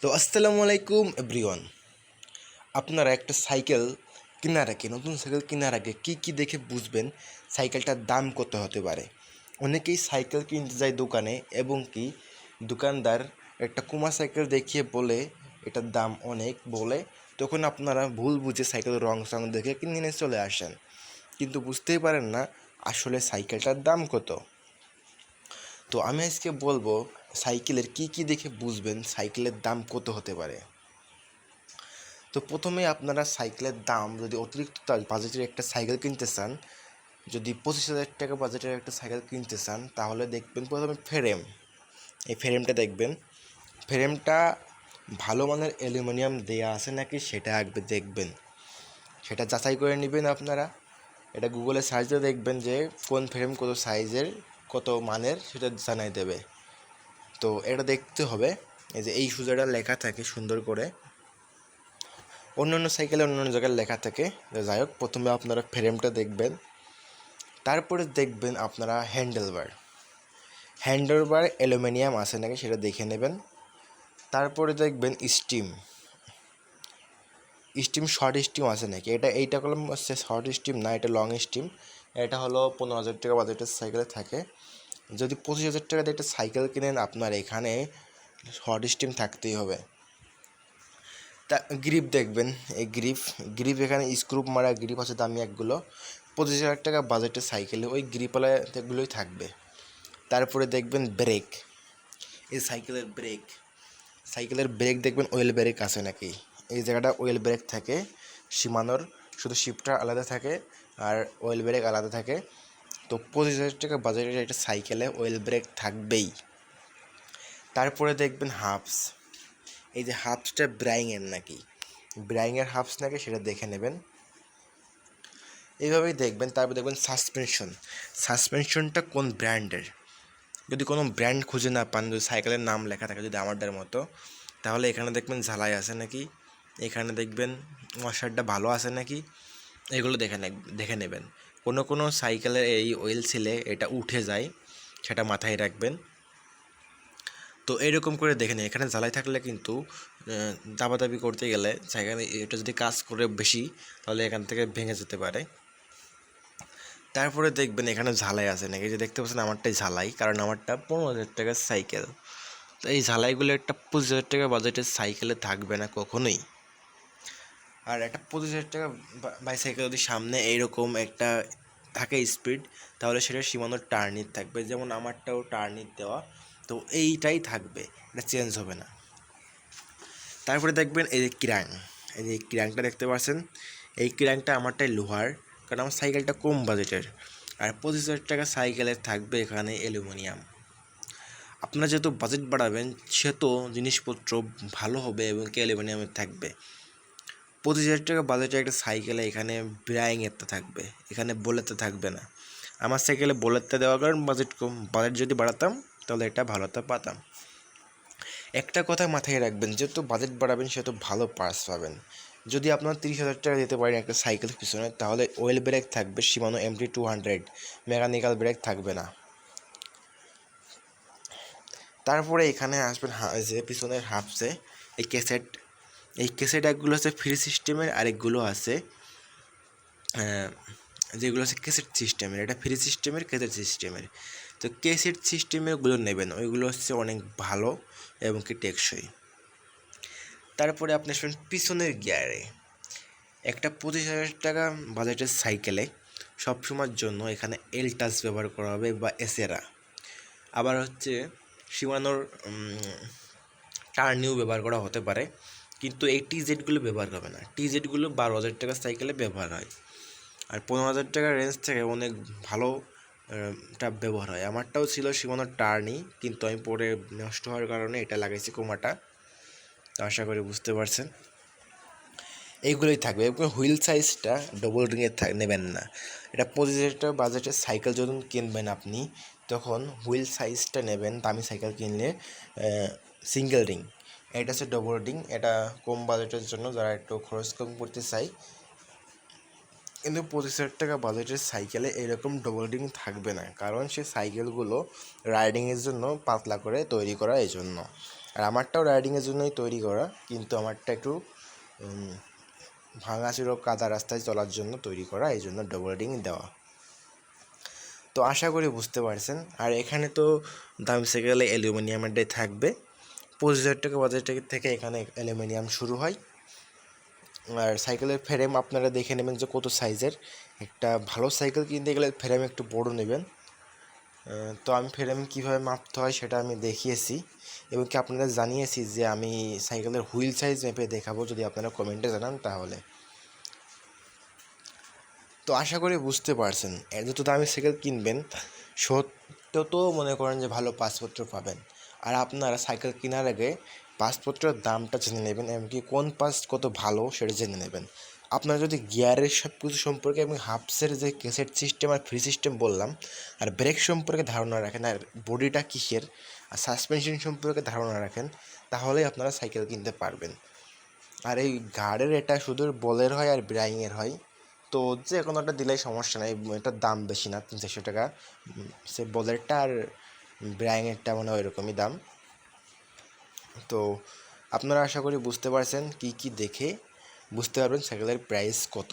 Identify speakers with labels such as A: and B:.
A: তো আসসালামু আলাইকুম এভরিওয়ান। আপনারা একটা সাইকেল কেনার আগে নতুন সাইকেল কেনার আগে কী দেখে বুঝবেন সাইকেলটার দাম কত হতে পারে? অনেকেই সাইকেল কিনতে যায় দোকানে এবং কি দোকানদার একটা কুমা সাইকেল দেখিয়ে বলে এটার দাম অনেক বলে, তখন আপনারা ভুল বুঝে সাইকেলের রং সং দেখে কিনে নিয়ে চলে আসেন, কিন্তু বুঝতেই পারেন না আসলে সাইকেলটার দাম কত। তো আমি আজকে বলবো সাইকেলের কী দেখে বুঝবেন সাইকেলের দাম কত হতে পারে। তো প্রথমে আপনারা সাইকেলের দাম যদি অতিরিক্ত বাজেটের একটা সাইকেল কিনতে চান, যদি 25,000 টাকা বাজেটের একটা সাইকেল কিনতে চান, তাহলে দেখবেন প্রথমে এই ফ্রেমটা দেখবেন। ফ্রেমটা ভালো মানের অ্যালুমিনিয়াম দেয়া আছে নাকি সেটা আগে দেখবেন, সেটা যাচাই করে নেবেন আপনারা। এটা গুগলে সার্চ দিয়ে দেখবেন যে কোন ফ্রেম কত সাইজের কত মানের সেটা জানাই দেবে। তো এটা দেখতে হবে, এই যে এই সুজাটা লেখা থাকে সুন্দর করে, অন্যান্য সাইকেলে অন্যান্য জায়গায় লেখা থাকে। যাই হোক, প্রথমে আপনারা ফ্রেমটা দেখবেন, তারপরে দেখবেন আপনারা হ্যান্ডেলবার অ্যালুমিনিয়াম আছে নাকি সেটা দেখে নেবেন। তারপরে দেখবেন শর্ট স্টিম আছে নাকি, এইটা কলম হচ্ছে শর্ট স্টিম না, এটা লং স্টিম। এটা হলো 15,000 টাকা বাজেটের সাইকেলে থাকে। যদি 25,000 টাকা দিয়ে একটা সাইকেল কিনেন, আপনার এখানে শর্ট স্টিম থাকতেই হবে। তা গ্রিপ দেখবেন, এই গ্রিপ এখানে স্ক্রুপ মারা গ্রিপ আছে দামি একগুলো। 25,000 টাকা বাজেটের সাইকেলে ওই গ্রিপওয়ালাগুলোই থাকবে। তারপরে দেখবেন ব্রেক, এই সাইকেলের ব্রেক দেখবেন ওয়েল ব্রেক আছে নাকি। এই জায়গাটা ওয়েল ব্রেক থাকে, শিমানোর শুধু শিফটার আলাদা থাকে আর ওয়েল ব্রেক আলাদা থাকে। তো 25,000 টাকা বাজেটের একটা সাইকেলে ওয়েল ব্রেক থাকবেই। তারপরে দেখবেন এই যে হাফসটা ব্রাইংয়ের হাফস নাকি সেটা দেখে নেবেন, এইভাবেই দেখবেন। তারপর দেখবেন সাসপেনশনটা কোন ব্র্যান্ডের। যদি কোনো ব্র্যান্ড খুঁজে না পান, যদি সাইকেলের নাম লেখা থাকে যদি আমাদের মতো, তাহলে এখানে দেখবেন ঝালাই আছে নাকি, এখানে দেখবেন ওয়াশারটা ভালো আছে নাকি, এগুলো দেখে নেবেন। কোনো সাইকেলের এই অয়েল ছিলে এটা উঠে যায়, সেটা মাথায় রাখবেন। তো এইরকম করে দেখে নিন, এখানে জ্বালাই থাকলে কিন্তু দাবাদাবি করতে গেলে সেখানে এটা যদি কাজ করে বেশি, তাহলে এখান থেকে ভেঙে যেতে পারে। তারপরে দেখবেন এখানে ঝালাই আছে নাকি, যে দেখতে পাচ্ছেন আমারটাই ঝালাই, কারণ আমারটা 15,000 টাকার সাইকেল। তো এই ঝালাইগুলো একটা 25,000 টাকা বাজেটের সাইকেলে থাকবে না কখনোই। আর একটা 25,000 টাকা বাইসাইকেল যদি সামনে এইরকম একটা থাকে স্পিড, তাহলে সেটা সীমানোর টার্নিং থাকবে, যেমন আমারটাও টার্নিং দেওয়া। তো এইটাই থাকবে, এটা চেঞ্জ হবে না। তারপরে দেখবেন এই যে ক্র্যাঙ্কটা দেখতে পাচ্ছেন, এই ক্র্যাঙ্কটা আমারটাই লোহার, কারণ আমার সাইকেলটা কম বাজেটের। আর 25,000 টাকা সাইকেলের থাকবে এখানে অ্যালুমিনিয়াম। আপনারা যেহেতু বাজেট বাড়াবেন সেহেতু জিনিসপত্র ভালো হবে এবং কি অ্যালুমিনিয়ামের থাকবে। 25,000 টাকা বাজেটের একটা সাইকেলে এখানে ব্রাইংয়েরটা থাকবে, এখানে বোলেটটা থাকবে না। আমার সাইকেলে বোলেটটা দেওয়ার কারণ বাজেট কম, বাজেট যদি বাড়াতাম তাহলে এটা ভালোটা পাতাম। একটা কথা মাথায় রাখবেন, যেহেতু বাজেট বাড়াবেন সেহেতু ভালো পার্টস পাবেন। যদি আপনার 30,000 টাকা দিতে পারেন একটা সাইকেলের পিছনে, তাহলে ওয়েল ব্রেক থাকবে শিমানো MT200, মেকানিক্যাল ব্রেক থাকবে না। তারপরে এখানে আসবেন যে পিছনের হাফসে এই ক্যাসেট একগুলো আছে ফ্রি সিস্টেমের, আরেকগুলো আছে যেগুলো আছে ক্যাসেট সিস্টেমের। এটা ফ্রি সিস্টেমের, ক্যাসেট সিস্টেমের। তো ক্যাসেট সিস্টেমেরগুলো নেবেন, ওইগুলো হচ্ছে অনেক ভালো এবং কি টেকসই। তারপরে আপনি আসবেন পিছনের গিয়ারে। একটা 25,000 টাকা বাজেটের সাইকেলে সবসময়ের জন্য এখানে এলটাস ব্যবহার করা হবে বা এসেরা, আবার হচ্ছে শিমানোর টার্নিও ব্যবহার করা হতে পারে, কিন্তু এই টিজেডগুলো ব্যবহার হবে না। টিজেডগুলো 12,000 টাকার সাইকেলে ব্যবহার হয়, আর 15,000 টাকার রেঞ্জ থেকে অনেক ভালো টা ব্যবহার হয়। আমারটাও ছিল শিমানোর টার্নি, কিন্তু আমি পরে নষ্ট হওয়ার কারণে এটা লাগাইছি কোমাটা। তো আশা করি বুঝতে পারছেন। এইগুলোই থাকবে এবং হুইল সাইজটা ডবল রিংয়ের নেবেন না। এটা 25,000 টাকা বাজেটের সাইকেল যখন কিনবেন আপনি, তখন হুইল সাইজটা নেবেন দামি সাইকেল কিনলে সিঙ্গেল রিং। এটা হচ্ছে ডবল রিং, এটা কম বাজেটের জন্য যারা একটু খরচ কম করতে চায়। কিন্তু 25,000 টাকা বাজেটের সাইকেলে এরকম ডবল রিং থাকবে না, কারণ সে সাইকেলগুলো রাইডিংয়ের জন্য পাতলা করে তৈরি করা, এই জন্য। আর আমারটাও রাইডিংয়ের জন্যই তৈরি করা, কিন্তু আমারটা একটু ভাঙাচুরো কাদা রাস্তায় চলার জন্য তৈরি করা, এই জন্য ডবল রিং দেওয়া। তো আশা করি বুঝতে পারছেন। আর এখানে তো দামি সাইকেলে অ্যালুমিনিয়ামেরটাই থাকবে। 25,000 টাকা বাজেট থেকে এখানে অ্যালুমিনিয়াম শুরু হয়। আর সাইকেলের ফ্রেম আপনারা দেখে নেবেন যে কত সাইজের। একটা ভালো সাইকেল কিনতে গেলে ফ্রেম একটু বড় নেবেন। তো আমি ফ্রেম কীভাবে মাপতে হয় সেটা আমি দেখিয়েছি এবং কি আপনাদের জানিয়েছি যে আমি সাইকেলের হুইল সাইজ মেপে দেখাবো, যদি আপনারা কমেন্টে জানান তাহলে। তো আশা করি বুঝতে পারছেন, যত দামি সাইকেল কিনবেন তত মনে করেন যে ভালো পাসপত্র পাবেন। আর আপনারা সাইকেল কেনার আগে পাসপত্রের দামটা জেনে নেবেন, এমনকি কোন পাস কত ভালো সেটা জেনে নেবেন। আপনারা যদি গিয়ারের সব কিছু সম্পর্কে এবং হাফসের যে ক্যাসেট সিস্টেম আর ফ্রি সিস্টেম বললাম, আর ব্রেক সম্পর্কে ধারণা রাখেন, আর বডিটা কিসের, আর সাসপেনশন সম্পর্কে ধারণা রাখেন, তাহলেই আপনারা সাইকেল কিনতে পারবেন। আর এই গার্ডের এটা শুধু বলের হয় আর ব্রাইংয়ের হয়, তো যে কোনোটা দিলেই সমস্যা নেই, এটার দাম বেশি না, 300-400 টাকা। সে বলেরটা আর ব্রাইংয়েরটা মানে ওইরকমই দাম। তো আপনারা আশা করি বুঝতে পারছেন, কি দেখে বুঝতে পারবেন সাইকেলের প্রাইস কত।